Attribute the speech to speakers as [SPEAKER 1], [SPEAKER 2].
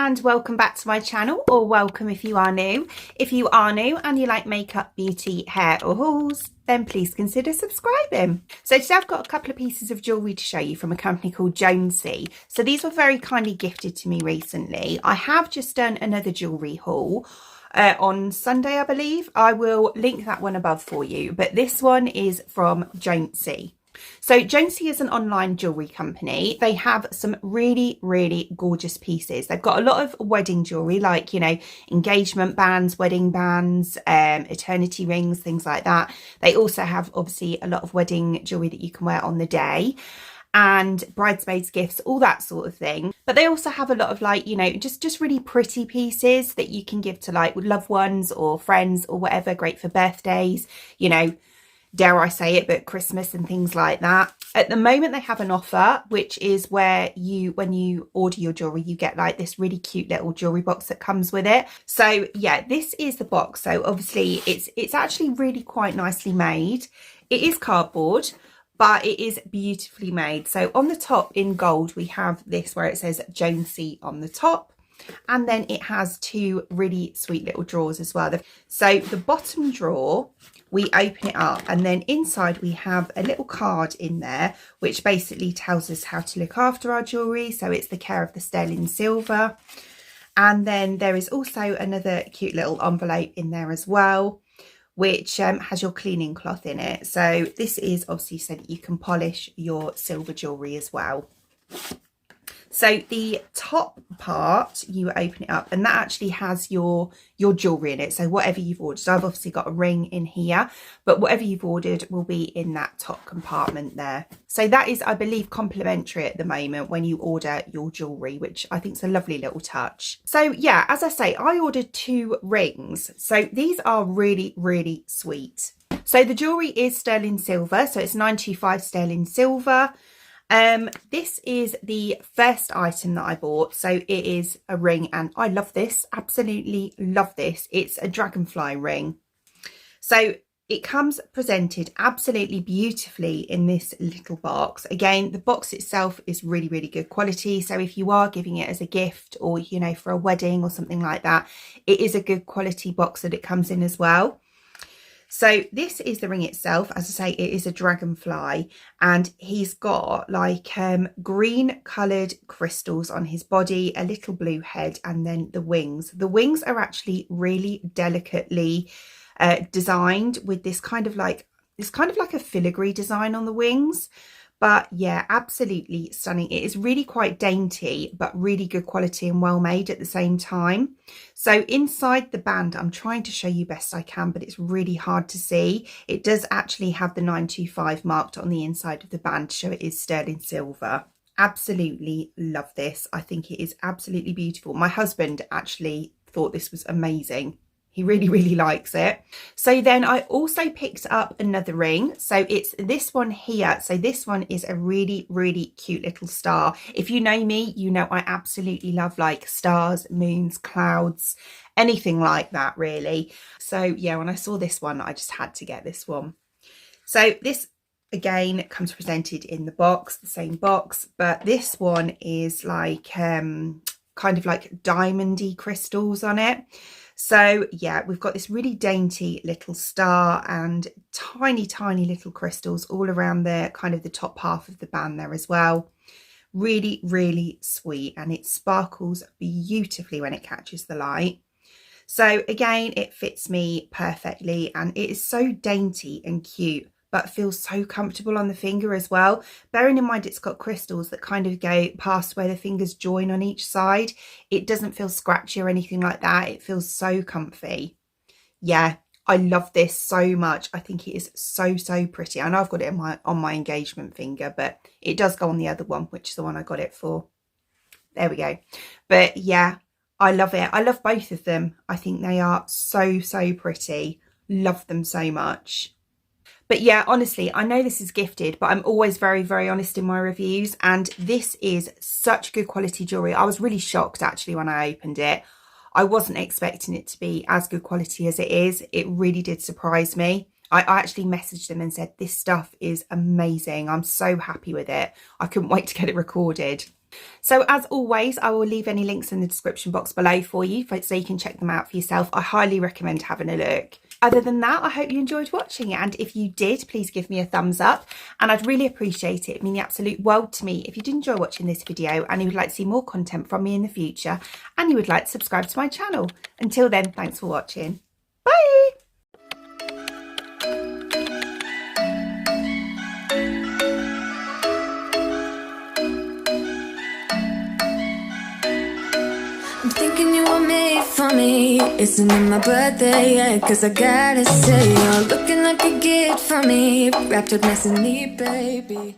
[SPEAKER 1] and welcome back to my channel, or welcome if you are new. If you are new and you like makeup, beauty, hair or hauls, then please consider subscribing. So today I've got a couple of pieces of jewellery to show you from a company called JOANCEE. So these were very kindly gifted to me recently. I have just done another jewellery haul on Sunday, I believe. I will link that one above for you, but this one is from JOANCEE. So JOANCEE is an online jewellery company. They have some really, really gorgeous pieces. They've got a lot of wedding jewellery, like, you know, engagement bands, wedding bands, eternity rings, things like that. They also have obviously a lot of wedding jewellery that you can wear on the day, and bridesmaids gifts, all that sort of thing. But they also have a lot of, like, you know, just really pretty pieces that you can give to like loved ones or friends or whatever. Great for birthdays, you know, dare I say it, but Christmas and things like that. At the moment they have an offer, which is where when you order your jewellery, you get like this really cute little jewellery box that comes with it. So yeah, this is the box. So obviously it's actually really quite nicely made. It is cardboard, but it is beautifully made. So on the top in gold, we have this where it says JOANCEE on the top. And then it has two really sweet little drawers as well. So the bottom drawer, we open it up, and then inside we have a little card in there which basically tells us how to look after our jewellery. So it's the care of the sterling silver. And then there is also another cute little envelope in there as well, which has your cleaning cloth in it. So this is obviously so that you can polish your silver jewellery as well. So the top part, you open it up, and that actually has your jewellery in it. So whatever you've ordered. So I've obviously got a ring in here, but whatever you've ordered will be in that top compartment there. So that is, I believe, complimentary at the moment when you order your jewellery, which I think is a lovely little touch. So yeah, as I say, I ordered 2 rings. So these are really, really sweet. So the jewellery is sterling silver. So it's 925 sterling silver. This is the first item that I bought. So it is a ring, and I love this, absolutely love this. It's a dragonfly ring. So it comes presented absolutely beautifully in this little box. Again, the box itself is really, really good quality. So if you are giving it as a gift, or, you know, for a wedding or something like that, it is a good quality box that it comes in as well. So this is the ring itself. As I say, it is a dragonfly, and he's got like green coloured crystals on his body, a little blue head, and then the wings. The wings are actually really delicately designed with this kind of like a filigree design on the wings. But yeah, absolutely stunning. It is really quite dainty, but really good quality and well made at the same time. So inside the band, I'm trying to show you best I can, but it's really hard to see. It does actually have the 925 marked on the inside of the band to show it is sterling silver. Absolutely love this. I think it is absolutely beautiful. My husband actually thought this was amazing. He really, really likes it. So then I also picked up another ring. So it's this one here. So this one is a really, really cute little star. If you know me, you know I absolutely love like stars, moons, clouds, anything like that really. So yeah, when I saw this one, I just had to get this one. So this again comes presented in the box, the same box, but this one is like kind of like diamondy crystals on it. So yeah, we've got this really dainty little star and tiny, tiny little crystals all around the kind of the top half of the band there as well. Really, really sweet, and it sparkles beautifully when it catches the light. So again, it fits me perfectly, and it is so dainty and cute, but feels so comfortable on the finger as well. Bearing in mind it's got crystals that kind of go past where the fingers join on each side. It doesn't feel scratchy or anything like that. It feels so comfy. Yeah, I love this so much. I think it is so, so pretty. I know I've got it on my engagement finger, but it does go on the other one, which is the one I got it for. There we go. But yeah, I love it. I love both of them. I think they are so, so pretty. Love them so much. But yeah, honestly, I know this is gifted, but I'm always very, very honest in my reviews. And this is such good quality jewellery. I was really shocked actually when I opened it. I wasn't expecting it to be as good quality as it is. It really did surprise me. I actually messaged them and said, this stuff is amazing. I'm so happy with it. I couldn't wait to get it recorded. So as always, I will leave any links in the description box below for you so you can check them out for yourself. I highly recommend having a look. Other than that, I hope you enjoyed watching it, and if you did, please give me a thumbs up and I'd really appreciate it. It'd mean the absolute world to me if you did enjoy watching this video and you would like to see more content from me in the future and you would like to subscribe to my channel. Until then, thanks for watching. Bye!
[SPEAKER 2] I'm thinking you were made for me. Isn't it my birthday yet? Cause I gotta say, you're looking like a gift for me, wrapped up nice and neat, baby.